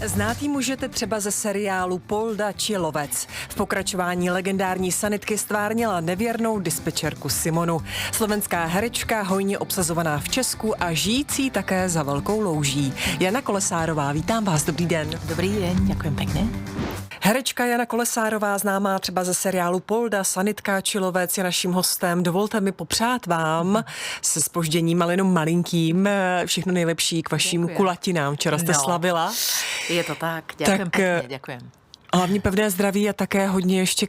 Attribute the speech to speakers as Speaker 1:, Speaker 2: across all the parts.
Speaker 1: Znát ji můžete třeba ze seriálu Polda či Lovec. V pokračování legendární sanitky stvárnila nevěrnou dispečerku Simonu. Slovenská herečka, hojně obsazovaná v Česku a žijící také za Velkou Louží. Jana Kolesárová, vítám vás, dobrý den.
Speaker 2: Dobrý den, děkujem pěkně.
Speaker 1: Herečka Jana Kolesárová, známá třeba ze seriálu Polda, sanitka či Lovec, je naším hostem. Dovolte mi popřát vám se zpožděním, ale jenom malinkým, všechno nejlepší k vašim kulatinám. Včera jste slavila.
Speaker 2: Je to tak, děkujem pěkně, děkujem.
Speaker 1: Hlavně pevné zdraví a také hodně ještě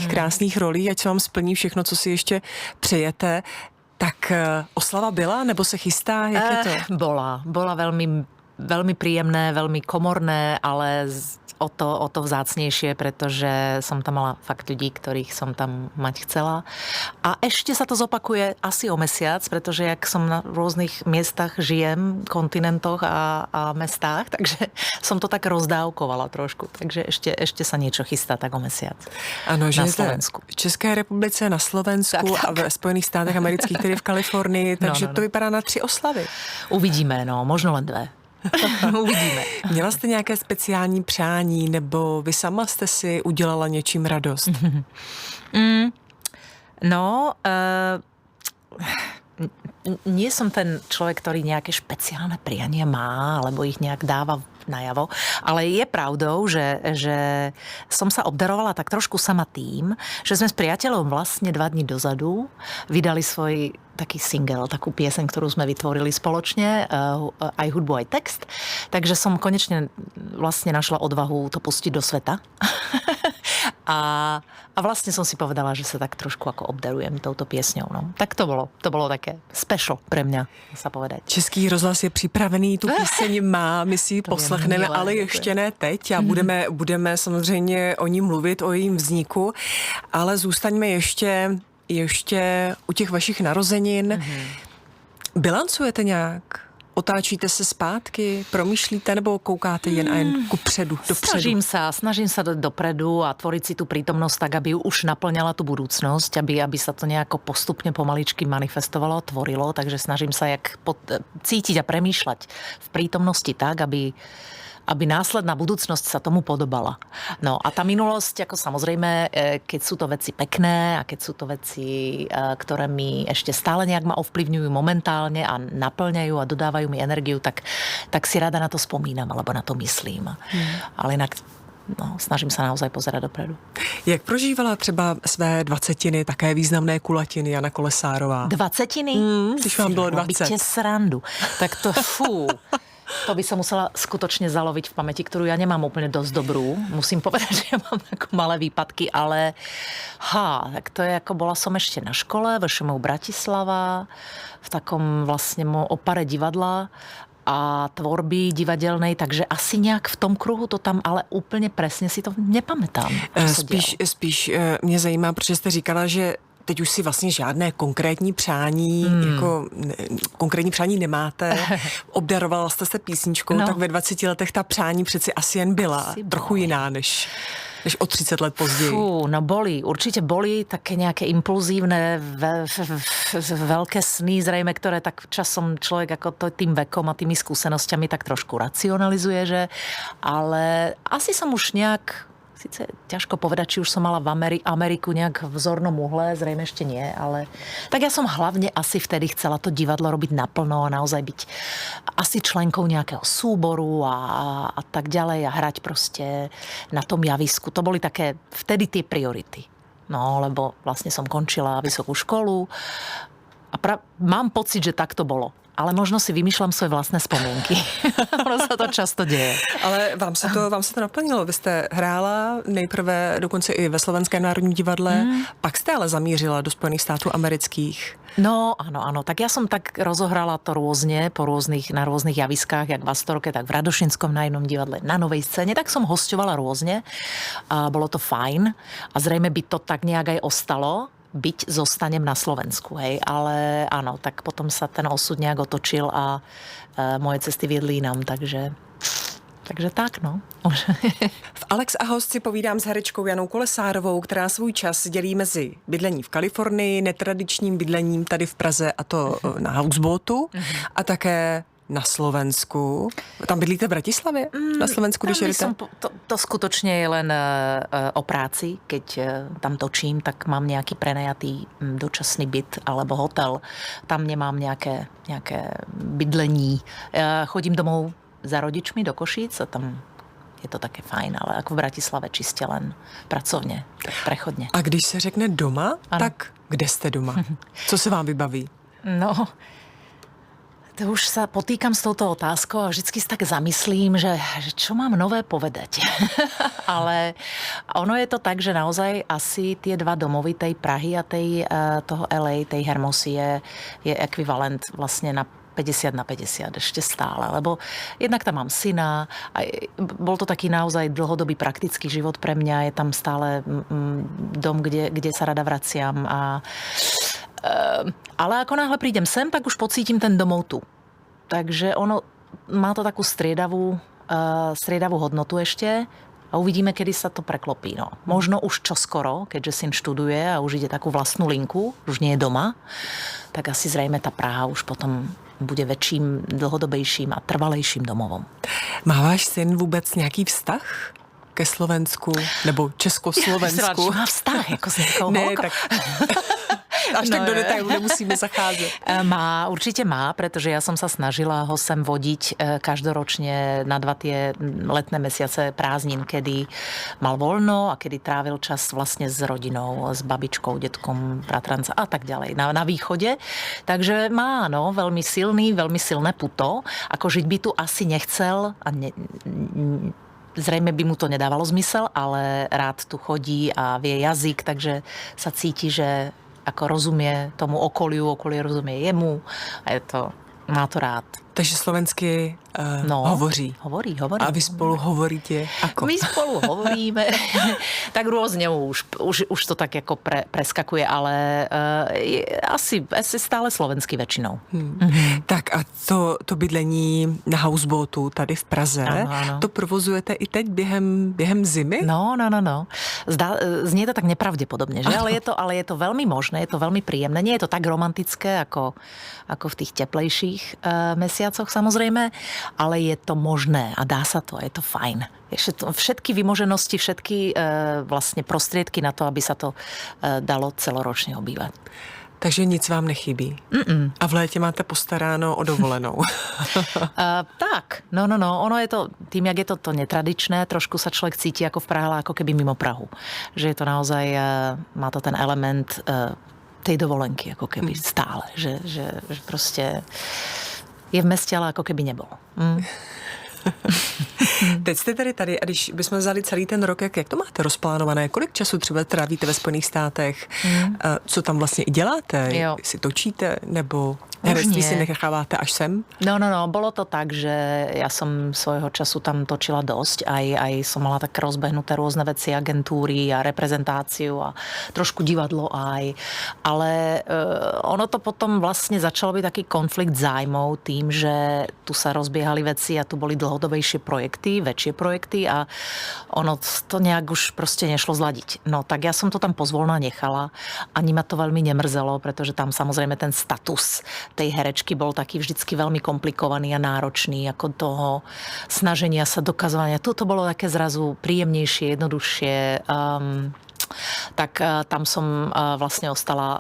Speaker 1: krásných rolí, ať se vám splní všechno, co si ještě přejete. Tak oslava byla, nebo se chystá? Jak je to?
Speaker 2: Bola veľmi príjemné, veľmi komorné, ale o to vzácnejšie, pretože som tam mala fakt ľudí, ktorých som tam mať chcela. A ešte sa to zopakuje asi o mesiac, pretože jak som na rôznych miestach žijem, kontinentoch a mestách, takže som to tak rozdávkovala trošku. Takže ešte sa niečo chystá tak o mesiac.
Speaker 1: Ano, že
Speaker 2: na Slovensku.
Speaker 1: V České republice, na Slovensku tak. A ve Spojených státech amerických, tedy v Kalifornii, takže to vypadá na 3 oslavy.
Speaker 2: Uvidíme, možno len 2. Uvidíme.
Speaker 1: Měla jste nějaké speciální přání, nebo vy sama jste si udělala něčím radost?
Speaker 2: Nie som ten človek, ktorý nejaké špeciálne priania má, alebo ich nejak dáva najavo, ale je pravdou, že som sa obdarovala tak trošku sama tým, že sme s priateľom vlastne 2 dní dozadu vydali svoj taký single, takú pieseň, ktorú sme vytvorili spoločne, aj hudbu, aj text. Takže som konečne vlastne našla odvahu to pustiť do sveta. A vlastne som si povedala, že sa tak trošku ako obdarujem touto piesňou. No. Tak to bolo také special pre mňa, sa povedať.
Speaker 1: Český rozhlas je připravený, tu píseň má, my si ji poslechneme, ale ještě ne teď a budeme samozřejmě o ní mluvit, o jejím vzniku, ale zůstaňme ještě u těch vašich narozenin. Bilancujete nějak? Otáčíte se zpátky, promýšlíte nebo koukáte jen a jen kupředu, dopředu?
Speaker 2: Snažím sa dopredu a tvoriť si tú prítomnosť tak, aby už naplňala tú budúcnosť, aby sa to nejako postupne pomaličky manifestovalo, tvorilo, takže snažím sa cítiť a premýšľať v prítomnosti tak, aby následná budúcnosť sa tomu podobala. No a tá minulosť, ako samozrejme, keď sú to veci pekné a keď sú to veci, ktoré mi ešte stále nejak ma ovplyvňujú momentálne a naplňajú a dodávajú mi energiu, tak si rada na to spomínam alebo na to myslím. Ale inak snažím sa naozaj pozerať dopredu.
Speaker 1: Jak prožívala třeba své 20, také významné kulatiny Jana Kolesárová?
Speaker 2: 20?
Speaker 1: Když vám bylo 20.
Speaker 2: Byte srandu. Tak to To by som musela skutočne zaloviť v pamäti, ktorú ja nemám úplne dosť dobrú. Musím povedať, že ja mám ako malé výpadky, ale tak to je ako bola som ešte na škole, VŠMU Bratislava, v takom vlastne opare divadla a tvorby divadelnej, takže asi nějak v tom kruhu to tam, ale úplně presne si to nepamätám.
Speaker 1: Spíš mě zajímá, protože jste říkala, že teď už si vlastně žádné konkrétní přání, konkrétní přání nemáte. Obdarovala jste se písničkou, tak ve 20 letech ta přání přeci asi jen byla trochu jiná než o 30 let později.
Speaker 2: Určite boli také nejaké impulzívne, veľké sny, zrejme, ktoré tak časom človek ako tým vekom a tými skúsenosťami tak trošku racionalizuje, ale asi som už nejak, sice ťažko povedať, či už som mala v Ameriku nejak v vzornom uhle, zrejme ešte nie, ale tak ja som hlavne asi vtedy chcela to divadlo robiť naplno a naozaj byť asi členkou nejakého súboru a tak ďalej a hrať proste na tom javisku. To boli také vtedy tie priority. Lebo vlastne som končila vysokú školu a mám pocit, že tak to bolo. Ale možno si vymýšľam svoje vlastné vzpomínky. Ono sa to často deje.
Speaker 1: Ale vám se to naplnilo. Vy jste hrála nejprve dokonce i ve Slovenském národním divadle, pak jste ale zamířila do Spojených států amerických.
Speaker 2: Áno. Tak ja som tak rozohrala to rôzne, na rôznych javiskách, jak v Astorke, tak v Radošinskom národnom divadle, na Novej scéne. Tak som hosťovala rôzne a bolo to fajn. A zrejme by to tak nejak aj ostalo, byť zostanem na Slovensku, hej. Ale áno, tak potom sa ten osud nejak otočil a moje cesty viedli nám, takže tak,
Speaker 1: V Alex a host si povídám s herečkou Janou Kolesárovou, která svůj čas dělí mezi bydlení v Kalifornii, netradičním bydlením tady v Praze, a to na houseboatu, a také na Slovensku. Tam bydlíte v Bratislavě? Na Slovensku, když jedete?
Speaker 2: To skutočne je len o práci. Keď tam točím, tak mám nejaký prenajatý dočasný byt alebo hotel. Tam nemám nejaké bydlení. Chodím domov za rodičmi do Košíc a tam je to také fajn, ale ako v Bratislave čiste len pracovně, tak prechodně.
Speaker 1: A když se řekne doma, tak kde jste doma? Co se vám vybaví?
Speaker 2: No, to už sa potýkam s touto otázkou a vždycky si tak zamyslím, že čo mám nové povedať. Ale ono je to tak, že naozaj asi tie dva domovy tej Prahy a toho LA, tej Hermosy je ekvivalent vlastne na 50/50 ešte stále, lebo jednak tam mám syna a bol to taký naozaj dlhodobý praktický život pre mňa, je tam stále dom, kde sa rada vraciam ale ako náhle prídem sem, tak už pocítim ten domov tu. Takže ono má to takú striedavú hodnotu ešte a uvidíme, kedy sa to preklopí. No. Možno už čoskoro, keďže syn študuje a už ide takú vlastnú linku, už nie je doma, tak asi zrejme tá Praha už potom bude väčším, dlhodobejším a trvalejším domovom.
Speaker 1: Má váš syn vůbec nějaký vztah ke Slovensku? Nebo Československu?
Speaker 2: Má vztah jako s někou holkou?
Speaker 1: Tak... Až tak do detailu nemusíme zacházet.
Speaker 2: Určite má, pretože ja som sa snažila ho sem vodiť každoročne na 2 tie letné mesiace prázdnin, kedy mal voľno a kedy trávil čas vlastne s rodinou, s babičkou, detkom, bratranca a tak ďalej na východe. Takže má, veľmi silné puto. Ako žiť by tu asi nechcel a zrejme by mu to nedávalo zmysel, ale rád tu chodí a vie jazyk, takže sa cíti, že ako rozumie tomu okolie rozumie jemu a má to rád.
Speaker 1: Takže slovensky hovorí.
Speaker 2: Hovorí. A
Speaker 1: vy spolu hovoríte ako?
Speaker 2: My spolu hovoríme. Tak rôzne už to tak ako preskakuje, ale asi stále slovensky väčšinou.
Speaker 1: Tak a to bydlení na houseboatu tady v Praze, ano. To provozujete i teď během zimy?
Speaker 2: No. Znie to tak nepravdepodobne, že? Ale je to veľmi možné, je to veľmi príjemné. Nie je to tak romantické ako v tých teplejších mesiacoch samozrejme, ale je to možné a dá sa to, je to fajn. Všetky vymoženosti, všetky vlastne prostriedky na to, aby sa to dalo celoročne obývať.
Speaker 1: Takže nic vám nechybí. A v létě máte postaráno o dovolenou.
Speaker 2: Tak, no. Ono je to, tým, jak je to netradičné, trošku sa človek cíti ako v Prahe, ale ako keby mimo Prahu. Že je to naozaj, má to ten element tej dovolenky, ako keby stále. Že proste je v meste, ale ako keby nebol.
Speaker 1: Teď jste tady a když bychom vzali celý ten rok, jak to máte rozplánované? Kolik času třeba trávíte ve Spojených státech? Co tam vlastně i děláte? Si točíte? Nebo herectví si necháváte až sem?
Speaker 2: No. Bolo to tak, že ja som svojho času tam točila dosť. Aj som mala tak rozbehnuté rôzne veci, agentúry a reprezentáciu a trošku divadlo aj. Ale ono to potom vlastne začalo byť taký konflikt zájmov tým, že tu sa rozbiehali veci a tu boli dlhodobejšie projekty, väčšie projekty a ono to nejak už proste nešlo zladiť. No tak ja som to tam pozvolna nechala. Ani ma to veľmi nemrzelo, pretože tam samozrejme ten status tej herečky bol taký vždycky veľmi komplikovaný a náročný, ako toho snaženia sa, dokazovania. Toto bolo také zrazu príjemnejšie, jednoduchšie. Tak tam som vlastne ostala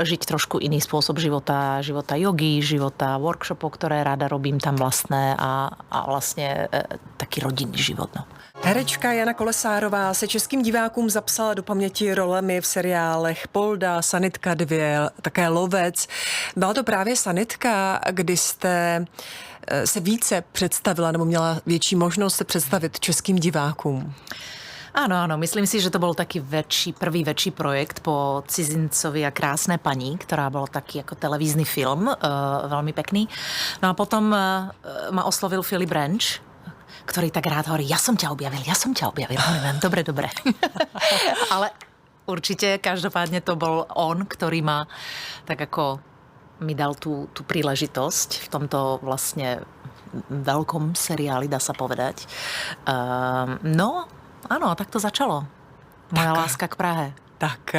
Speaker 2: žiť trošku iný spôsob života jogy, života workshopov, ktoré ráda robím tam vlastné a vlastne taký rodinný život. No.
Speaker 1: Herečka Jana Kolesárová se českým divákům zapsala do paměti rolemi v seriálech Polda, Sanitka 2, také Lovec. Byla to právě Sanitka, kdy jste se více představila nebo měla větší možnost se představit českým divákům.
Speaker 2: Áno, myslím si, že to bol taký prvý väčší projekt po Cizincovi a Krásne paní, ktorá bol taký ako televízny film, veľmi pekný. No a potom ma oslovil Filip Renč, ktorý tak rád hovorí, ja som ťa objavil. Hovorím, dobre. Ale určite, každopádne to bol on, ktorý ma tak ako mi dal tú príležitosť v tomto vlastne veľkom seriáli, dá sa povedať. Áno, tak to začalo. Moja láska k Prahe.
Speaker 1: Tak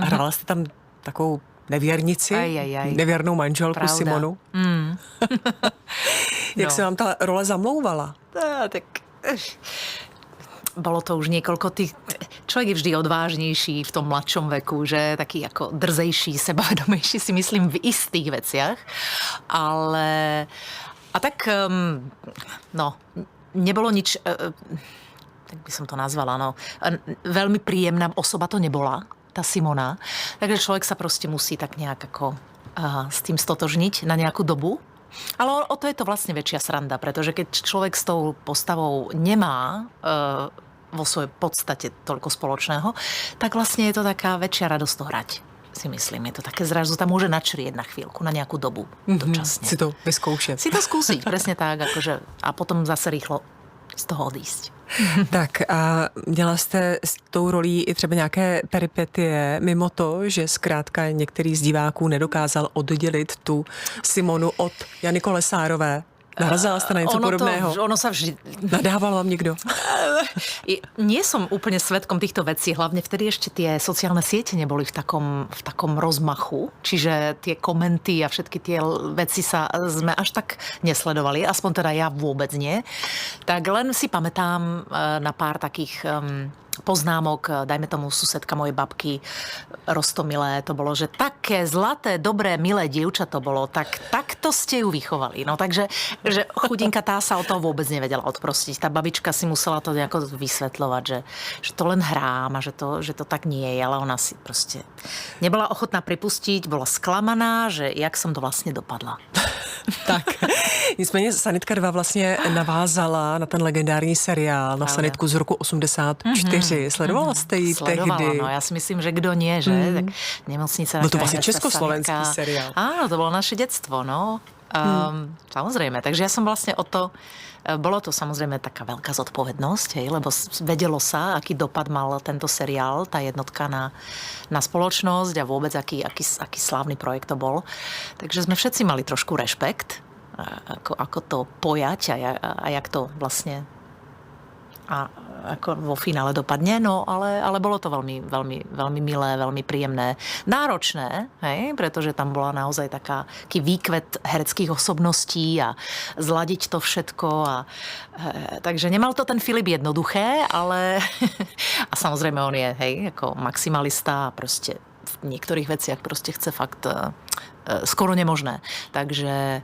Speaker 1: hrála jste tam takovou nevěrnici, nevěrnou manželku
Speaker 2: Pravda.
Speaker 1: Simonu. Jak se vám ta role zamlouvala?
Speaker 2: Tak bolo to už niekoľko tých... Človek je vždy odvážnejší v tom mladšom veku, že taký ako drzejší, sebavedomejší si myslím v istých veciach. Ale... A tak, no, nebolo nič... tak by som to nazvala, no. Veľmi príjemná osoba to nebola, tá Simona. Takže človek sa proste musí tak nejak ako s tým stotožniť na nejakú dobu. Ale o to je to vlastne väčšia sranda, pretože keď človek s tou postavou nemá vo svojej podstate toľko spoločného, tak vlastne je to taká väčšia radosť to hrať. Si myslím, je to také zrazu, tam môže načrieť na chvíľku, na nejakú dobu, dočasne.
Speaker 1: Si to vyskúšať.
Speaker 2: Si to skúsiť, presne tak, akože, a potom zase rýchlo z toho odísť.
Speaker 1: Tak a měla jste s tou rolí i třeba nějaké peripetie, mimo to, že zkrátka některý z diváků nedokázal oddělit tu Simonu od Jany Kolesárové? Narazila ste na niečo podobného?
Speaker 2: Ono sa vždy...
Speaker 1: Nadával vám niekto?
Speaker 2: Nie som úplne svedkom týchto vecí, hlavne vtedy ešte tie sociálne siete neboli v takom rozmachu, čiže tie komenty a všetky tie veci sme až tak nesledovali, aspoň teda ja vôbec nie. Tak len si pamätám na pár takých poznámok, dajme tomu susedka mojej babky, Roztomilé, to bolo, že také zlaté, dobré, milé dievča to bolo, takto ste ju vychovali. No takže, že chudinka tá sa o toho vôbec nevedela odprostiť. Tá babička si musela to nejako vysvetľovať, že to len hrám a že to tak nie je, ale ona si proste nebola ochotná pripustiť, bola sklamaná, že jak som to vlastne dopadla.
Speaker 1: Tak, nicméně Sanitka 2 vlastně navázala na ten legendární seriál, na Sanitku z roku 84. Sledovala jste ji tehdy?
Speaker 2: Sledovala, no ja si myslím, že kdo nie, že? Tak Nemocnica.
Speaker 1: Byl to vlastně československý seriál.
Speaker 2: Áno, to bolo naše detstvo, no. Samozrejme, takže ja som vlastne bolo to samozrejme taká veľká zodpovednosť, lebo vedelo sa, aký dopad mal tento seriál, tá jednotka na spoločnosť a vôbec aký slávny projekt to bol. Takže sme všetci mali trošku rešpekt, ako to pojať a jak to vlastne a ako vo finále dopadne, no ale bolo to veľmi, veľmi, veľmi milé, veľmi príjemné, náročné, hej, pretože tam bola naozaj taký výkvet hereckých osobností a zladiť to všetko takže nemal to ten Filip jednoduché, ale a samozrejme on je, hej, ako maximalista a proste v niektorých veciach proste chce fakt skoro nemožné. Takže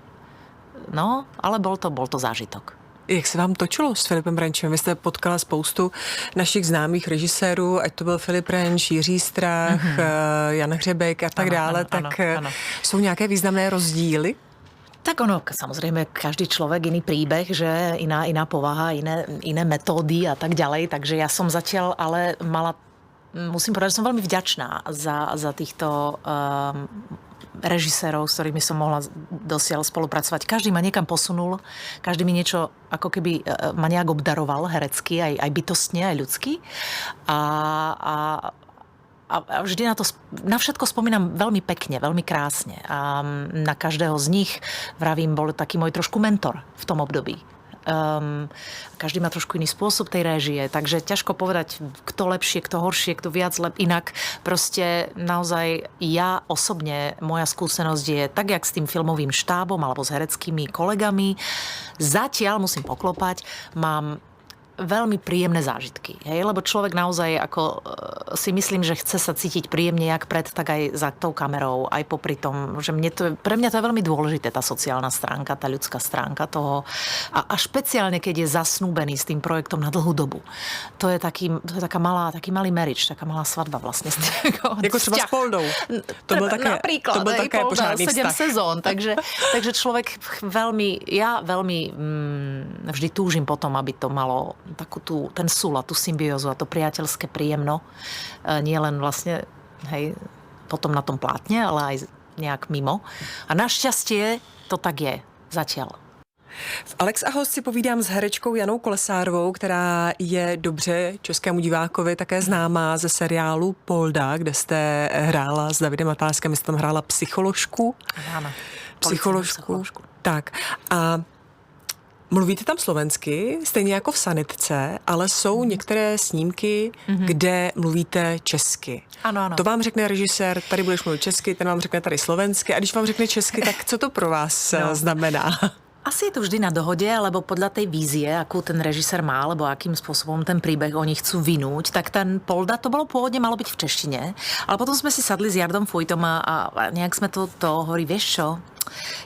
Speaker 2: no, ale bol to zážitok.
Speaker 1: Jak se vám točilo s Filipem Renčem? Vy jste potkala spoustu našich známých režisérů, ať to byl Filip Renč, Jiří Strach, Jan Hřebek a tak dále, ano. Jsou nějaké významné rozdíly?
Speaker 2: Tak ono, samozrejme, každý človek iný príbeh, že iná povaha, iné metódy a tak ďalej, takže ja som zatiaľ ale musím povedať, že som veľmi vďačná za týchto režisérov, s ktorými som mohla dosiaľ spolupracovať. Každý ma niekam posunul, každý mi niečo ako keby ma nejak obdaroval herecky, aj bytostne, aj ľudsky. A vždy na všetko spomínam veľmi pekne, veľmi krásne. A na každého z nich, vravím, bol taký môj trošku mentor v tom období. Každý má trošku iný spôsob tej réžie, takže ťažko povedať, kto lepšie, kto horšie, kto viac, inak. Proste naozaj ja osobne, moja skúsenosť je tak, jak s tým filmovým štábom alebo s hereckými kolegami. Zatiaľ, musím poklopať, mám veľmi príjemné zážitky. Hej? Lebo človek naozaj ako si myslím, že chce sa cítiť príjemne jak pred, tak aj za tou kamerou, aj popri tom, že pre mňa to je veľmi dôležité, tá sociálna stránka, tá ľudská stránka toho. A špeciálne, keď je zasnúbený s tým projektom na dlhú dobu. To je taký malý marriage, taká malá svadba vlastne.
Speaker 1: Jako třeba s Poldou. To byl také pořádný
Speaker 2: 7 sezón. Takže človek ja veľmi vždy túžim potom, aby to malo ten súlad, tú symbiózu a to priateľské príjemno. Nie len vlastne, hej, potom na tom plátne, ale aj nejak mimo. A našťastie to tak je zatiaľ.
Speaker 1: V Alex a host si povídám s herečkou Janou Kolesárovou, která je dobře českému divákovi také známá ze seriálu Polda, kde jste hrála s Davidem Matáskem, jste tam hrála psycholožku.
Speaker 2: Ano.
Speaker 1: Psycholožku. Tak. A Mluvíte tam slovensky, stejně jako v Sanitce, ale jsou některé snímky, kde mluvíte česky.
Speaker 2: Ano.
Speaker 1: To vám řekne režisér, tady budeš mluvit česky, ten vám řekne tady slovensky. A když vám řekne česky, tak co to pro vás znamená?
Speaker 2: Asi je to vždy na dohode, alebo podľa tej vízie, akú ten režisér má, alebo akým spôsobom ten príbeh oni chcú vynúť, tak ten Polda, to bolo pôvodne malo byť v češtine, ale potom sme si sadli s Jardom Fujtom a nejak sme to hovorí, vieš čo,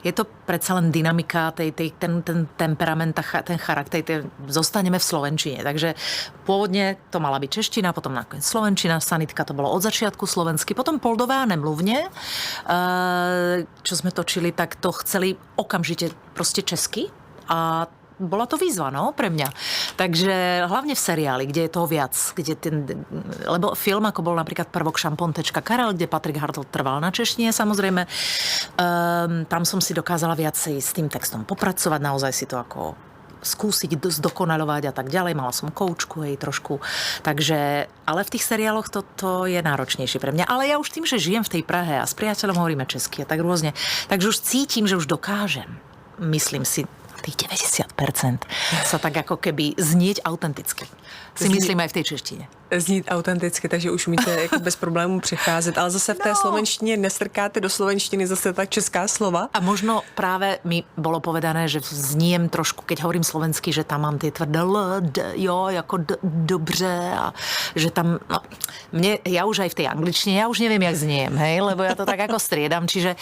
Speaker 2: je to predsa len dynamika, ten temperament, ten charakter, zostaneme v slovenčine. Takže pôvodne to mala byť čeština, potom nakoniec slovenčina, Sanitka to bolo od začiatku slovensky, potom Poldové a Nemluvne, čo sme točili, tak to chceli okamžite proste česky a bola to výzva, pre mňa. Takže hlavne v seriáli, kde je toho viac, lebo film, ako bol napríklad Prvok Šampon.tečka Karel, kde Patrik Hartl trval na češtine, samozrejme, tam som si dokázala viacej s tým textom popracovať, naozaj si to ako skúsiť zdokonaľovať a tak ďalej. Mala som koučku trošku. Takže, ale v tých seriáloch to je náročnejšie pre mňa. Ale ja už tým, že žijem v tej Prahe a s priateľom hovoríme česky a tak rôzne, takže už cítim, že už dokážem. Myslím si, tých 90% sa tak ako keby znieť autenticky. Si myslím aj v tej češtine.
Speaker 1: Znít autenticky, takže už umíte jako bez problémů přecházet, ale zase v té slovenštině nestrkáte do slovenštiny zase tak česká slova.
Speaker 2: A možno práve mi bolo povedané, že zniem trošku, keď hovorím slovensky, že tam mám tie tvrdé l, d, jo, ako dobře a že tam, ja už aj v tej angličtine, ja už neviem, jak zniem, hej, lebo ja to tak ako striedam, čiže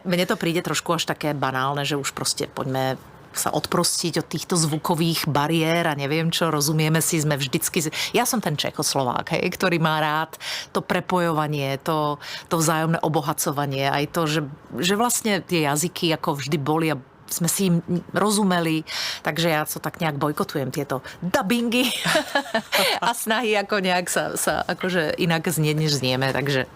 Speaker 2: mne to príde trošku až také banálne, že už proste poďme sa odprostiť od týchto zvukových bariér a neviem čo, rozumieme si, sme vždycky... Ja som ten Čechoslovák, ktorý má rád to prepojovanie, to vzájomné obohacovanie, aj to, že vlastne tie jazyky ako vždy boli a sme si im rozumeli, takže ja to tak nejak bojkotujem, tieto dubbingy a snahy ako nejak sa akože inak znieť, než znieme, takže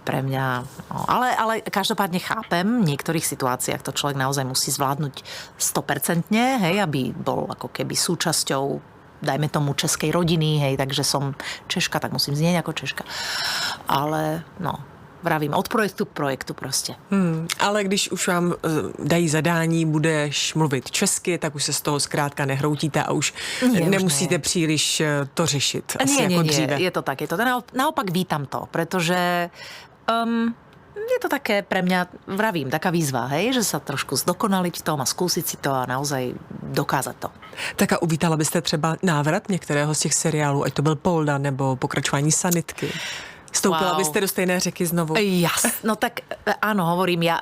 Speaker 2: pre mňa... Ale každopádne chápem, v niektorých situáciách to človek naozaj musí zvládnuť 100%, aby bol ako keby súčasťou, dajme tomu, českej rodiny, takže som Češka, tak musím znieť ako Češka. Ale vravím, od projektu k projektu prostě.
Speaker 1: Ale když už vám dají zadání, budeš mluvit česky, tak už se z toho zkrátka nehroutíte a už nemusíte příliš to řešit. Asi jako dříve.
Speaker 2: Je to tak. Je to. Naopak vítam to, pretože je to také pre mňa, vravím, taká výzva, že sa trošku zdokonaliť v tom a skúsiť si to a naozaj dokázať to.
Speaker 1: Tak a uvítala byste třeba návrat některého z těch seriálů, ať to byl Polda nebo pokračování Sanitky? Vstoupila byste do stejné řeky znovu?
Speaker 2: No tak áno, hovorím,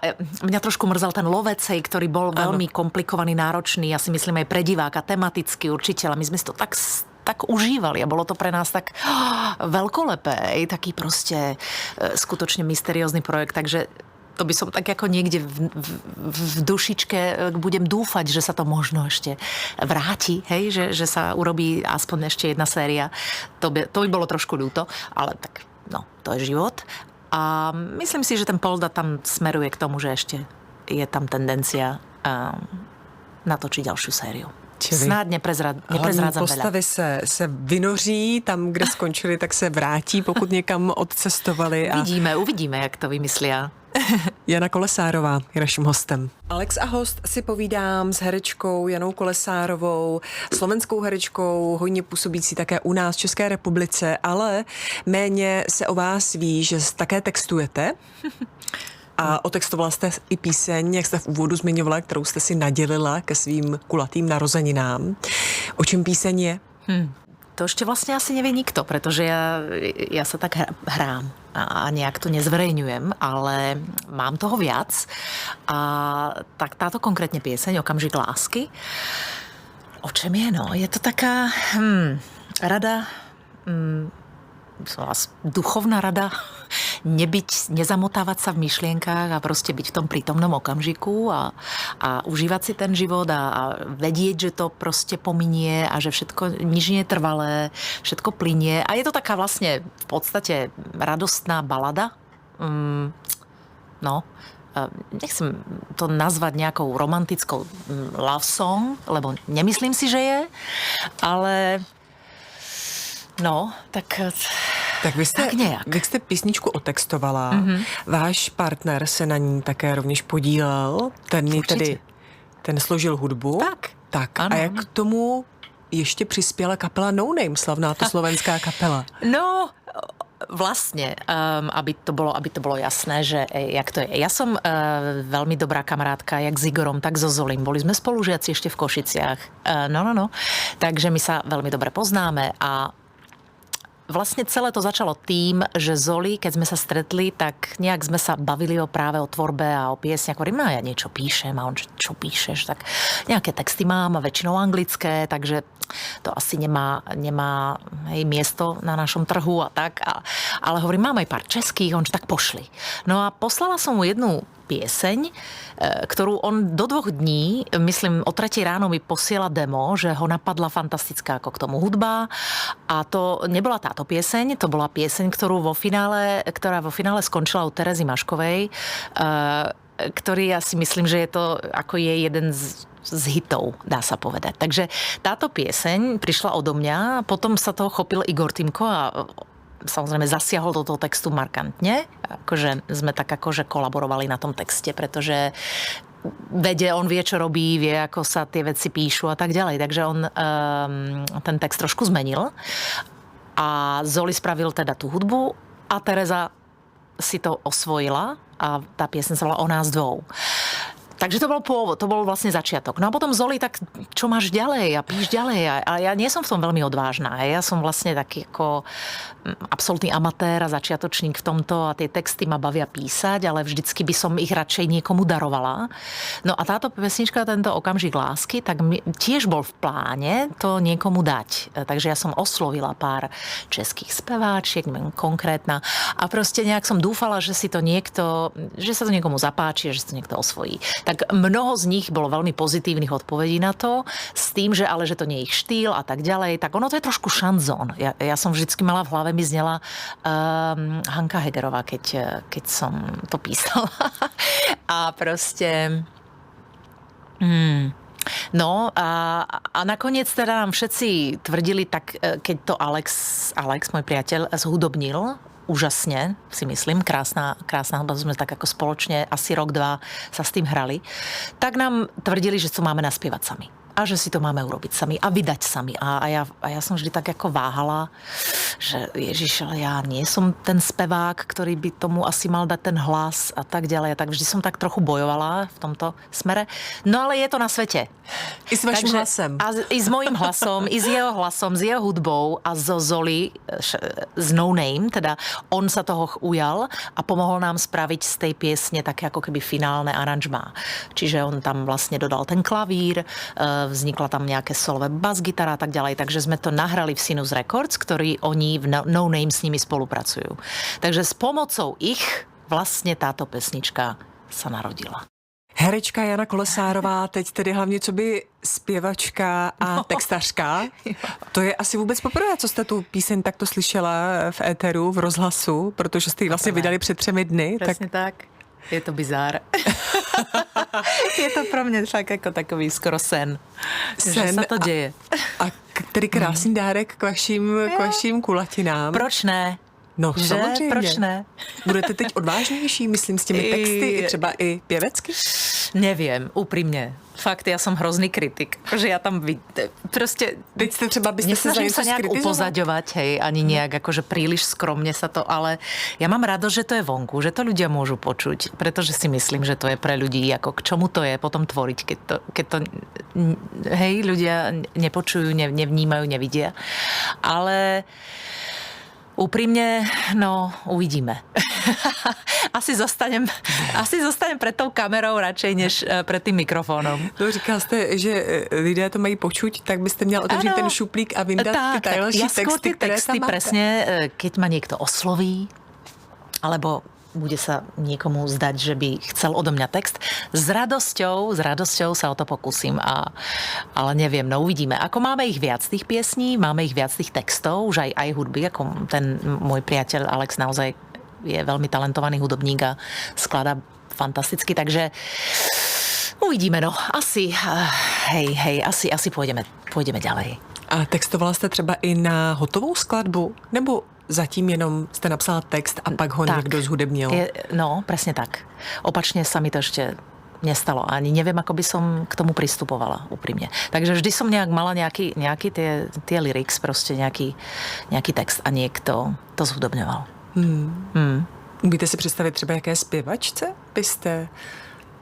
Speaker 2: mňa trošku mrzal ten Lovecej, ktorý bol veľmi komplikovaný, náročný, ja si myslím aj pre diváka, tematicky určite, ale my sme si to tak užívali a bolo to pre nás tak veľkolepé, taký proste skutočne mysteriózny projekt, takže to by som tak ako niekde v dušičke budem dúfať, že sa to možno ešte vráti, že sa urobí aspoň ešte jedna séria. To by bolo trošku ľúto, ale tak to je život. A myslím si, že ten Polda tam smeruje k tomu, že ešte je tam tendencia natočiť ďalšiu sériu. Snad neprezrádzam
Speaker 1: postavy se vynoří, tam, kde skončili, tak se vrátí, pokud někam odcestovali.
Speaker 2: Uvidíme, jak to vymyslia.
Speaker 1: Jana Kolesárová je naším hostem. Alex a host si povídám s herečkou Janou Kolesárovou, slovenskou herečkou, hodně působící také u nás v České republice, ale méně se o vás ví, že také textujete. A otextovala jste i píseň, jak jste v úvodu zmiňovala, kterou jste si nadělila ke svým kulatým narozeninám. O čem píseň je?
Speaker 2: To ešte vlastne asi nevie nikto, pretože ja sa tak hrám a nejak to nezverejňujem, ale mám toho viac. A tak táto konkrétne pieseň, Okamžik lásky, o čem je? Je to taká rada, duchovná rada, nezamotávať sa v myšlienkách a proste byť v tom prítomnom okamžiku a užívať si ten život a vedieť, že to proste pominie a že všetko, nič nie je trvalé, všetko plynie. A je to taká vlastne v podstate radostná balada. Nechcem to nazvať nejakou romantickou love song, lebo nemyslím si, že je, ale
Speaker 1: tak vy jste písničku otextovala. Váš partner se na ní také rovněž podílel. Ten složil hudbu. Tak
Speaker 2: Ano,
Speaker 1: a jak k tomu ještě přispěla kapela No Name, slavná to slovenská kapela?
Speaker 2: No, vlastne, aby to bolo jasné, že jak to je. Ja som veľmi dobrá kamarátka, jak s Igorom, tak so Zolim. Boli sme spolužiaci ešte v Košiciach. No. Takže my sa veľmi dobre poznáme a vlastne celé to začalo tým, že Zoli, keď sme sa stretli, tak nejak sme sa bavili práve o tvorbe a o piesni. Hovorím, ja niečo píšem a on, čo píšeš? Tak nejaké texty mám a väčšinou anglické, takže to asi nemá miesto na našom trhu a tak. Ale hovorím, mám aj pár českých, on, tak pošli. No a poslala som mu jednu pieseň, ktorú on do 2 dní, myslím o 3 ráno mi posiela demo, že ho napadla fantastická ako k tomu hudba a to nebola táto pieseň, to bola pieseň, ktorá vo finále skončila u Terezy Maškovej, ktorý ja si myslím, že je to ako je jeden z hitov, dá sa povedať. Takže táto pieseň prišla odo mňa, potom sa toho chopil Igor Timko a samozrejme zasiahol do toho textu markantne. Akože sme tak akože kolaborovali na tom texte, pretože on vie, čo robí, vie, ako sa tie veci píšu a tak ďalej. Takže on ten text trošku zmenil. A Zoli spravil teda tú hudbu a Tereza si to osvojila a tá piesň sa volá O nás dvou. Takže to bol pôvod, to bol vlastne začiatok. No a potom Zoli, tak čo máš ďalej a píš ďalej. A ja nie som v tom veľmi odvážna. Ja som vlastne taký ako absolútny amatér a začiatočník v tomto a tie texty ma bavia písať, ale vždycky by som ich radšej niekomu darovala. No a táto pesnička, tento Okamžik lásky, tak tiež bol v pláne to niekomu dať. Takže ja som oslovila pár českých speváčiek, neviem, konkrétna. A proste nejak som dúfala, že sa to niekomu zapáči, že sa to niekto osvojí. Tak mnoho z nich bolo veľmi pozitívnych odpovedí na to, s tým, že to nie je ich štýl a tak ďalej. Tak ono to je trošku šanzón. Ja som vždycky mala v hlave, mi znela Hanka Hegerová, keď som to písala. A proste... No a nakoniec teda nám všetci tvrdili, tak keď to Alex, môj priateľ, zhudobnil, úžasne, si myslím, krásna hudba, sme tak ako spoločne asi rok, 2 sa s tým hrali, tak nám tvrdili, že to máme naspievať sami. A že si to máme urobiť sami a vydať sami. A ja som vždy tak ako váhala, že Ježiš, ale ja nie som ten spevák, ktorý by tomu asi mal dať ten hlas a tak ďalej. A tak vždy som tak trochu bojovala v tomto smere. No ale je to na svete.
Speaker 1: I s vaším hlasem.
Speaker 2: A i s mojím hlasom, i s jeho hlasom, s jeho hudbou a zo Zoli, z No Name, teda on sa toho ujal a pomohol nám spraviť z tej piesne také ako keby finálne aranžmá. Čiže on tam vlastne dodal ten klavír, vznikla tam nejaké solové bas-gitara a tak ďalej. Takže sme to nahrali v Sinus Records, ktorí oni v No Name s nimi spolupracujú. Takže s pomocou ich vlastne táto pesnička sa narodila.
Speaker 1: Herečka Jana Kolesárová, teď tedy hlavně co by zpěvačka a textařka. To je asi vůbec poprvé, co jste tu píseň takto slyšela v éteru, v rozhlasu, protože jste ji vlastně vydali před 3 dny.
Speaker 2: Presne tak. Je to bizár. Je to pro mňa tak ako takový skoro sen. Že sa to deje.
Speaker 1: A tedy krásný dárek k vašim kulatinám.
Speaker 2: Proč ne?
Speaker 1: No,
Speaker 2: že?
Speaker 1: samozřejmě.
Speaker 2: Proč ne?
Speaker 1: Budete teď odvážnější, myslím, s těmi texty, třeba i pěvecky?
Speaker 2: Neviem, úprimne. Fakt, ja som hrozný kritik. Že ja tam proste...
Speaker 1: Teď ste třeba byste se za
Speaker 2: nesnažím
Speaker 1: něco
Speaker 2: sa nejak
Speaker 1: skritizovat?
Speaker 2: upozaďovať, hej, ani nejak akože príliš skromne sa to, ale ja mám rado, že to je vonku, že to ľudia môžu počuť, pretože si myslím, že to je pre ľudí, ako k čomu to je potom tvoriť, keď to hej, ľudia nepočujú, nevnímajú, nevidia. Ale úprimne, no, uvidíme. Asi zostanem pred tou kamerou radšej, než pred tým mikrofónom.
Speaker 1: No, říkal jste, že lidé to mají počuť, tak byste měl otevřít ten šuplík a vyndat ty tajlší texty, které tam máte.
Speaker 2: Presne, keď ma niekto osloví, alebo bude sa niekomu zdať, že by chcel odo mňa text. S radosťou sa o to pokúsim. Ale neviem, no uvidíme. Ako máme ich viac tých piesní, máme ich viac tých textov, už aj hudby, ako ten môj priateľ Alex naozaj je veľmi talentovaný hudobník a skladá fantasticky, takže uvidíme, no. Asi pôjdeme ďalej.
Speaker 1: A textovala jste třeba i na hotovou skladbu? Nebo zatím jenom jste napsala text a pak ho někdo zhudebnil?
Speaker 2: No, presne tak. Opačne sa mi to ešte nestalo. Ani neviem, ako by som k tomu pristupovala úprimne. Takže vždy som nejak mala nejaký tie lyrics, proste nejaký text a niekto to zhudobňoval.
Speaker 1: Umíte si představit třeba jaké zpěvačce byste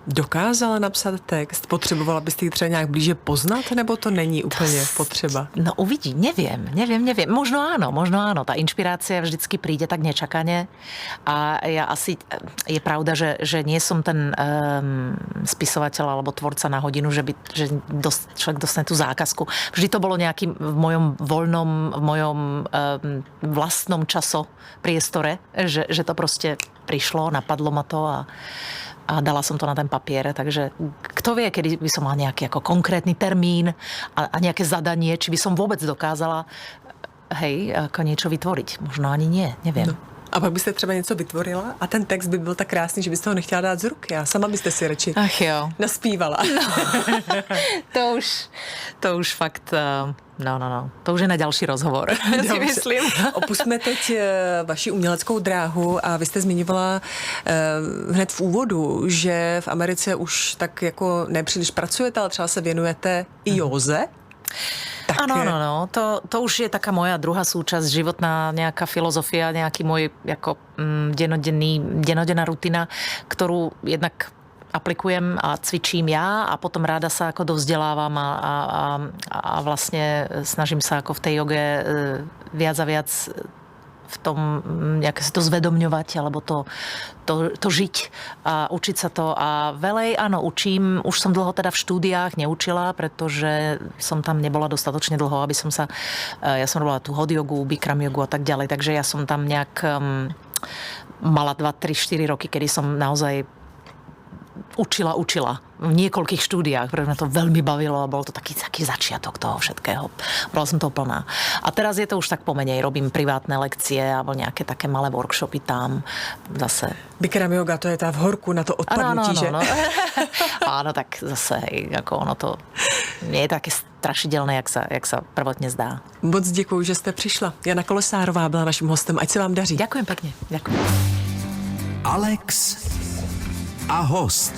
Speaker 1: dokázala napsat text? Potřebovala byste ji třeba nějak blíže poznat, nebo to není úplně potřeba?
Speaker 2: No uvidí, neviem. Možno áno. Tá inšpirácia vždycky príde tak nečakane a ja asi, je pravda, že nie som ten spisovateľ alebo tvorca na hodinu, že človek dostane tú zákazku. Vždy to bolo nejakým v mojom vlastnom časopriestore, že to proste prišlo, napadlo ma to a dala som to na ten papier, takže kto vie, kedy by som mala nejaký ako konkrétny termín a nejaké zadanie, či by som vôbec dokázala ako niečo vytvoriť. Možno ani nie, neviem.
Speaker 1: No. A pak byste třeba něco vytvorila a ten text by byl tak krásný, že byste ho nechtěla dát z ruky a sama byste si radši naspívala.
Speaker 2: No. to už fakt... No. To už je na ďalší rozhovor, si myslím.
Speaker 1: Opustme teď vaši uměleckou dráhu a vy jste zmiňovala hned v úvodu, že v Americe už tak jako nepříliš pracujete, ale třeba se věnujete i józe.
Speaker 2: Áno. To už je taká moja druhá súčasť, životná nejaká filozofia, nejaký môj ako dennodenná rutina, ktorú jednak aplikujem a cvičím ja a potom ráda sa ako dovzdelávam a vlastne snažím sa ako v tej joge viac a viac v tom nejaké sa to zvedomňovať alebo to žiť a učiť sa to a velej, áno, učím. Už som dlho teda v štúdiách neučila, pretože som tam nebola dostatočne dlho, aby som sa, ja som robila tú hot jogu, bikram jogu a tak ďalej, takže ja som tam nejak mala 2, 3, 4 roky, kedy som naozaj učila v niekoľkých štúdiách, pretože ma to veľmi bavilo a bol to taký začiatok toho všetkého. Bola som toho plná. A teraz je to už tak pomenej. Robím privátne lekcie alebo nejaké také malé workshopy tam zase.
Speaker 1: Bikram yoga, to je tá v horku na to odpadnutí, že?
Speaker 2: Áno, tak zase, ako ono to nie je také strašidelné, jak sa prvotne zdá.
Speaker 1: Moc děkuju, že jste přišla. Jana Kolosárová byla naším hostem. Ať se vám daří.
Speaker 2: Ďakujem pekne. Ďakujem.
Speaker 3: Alex a host.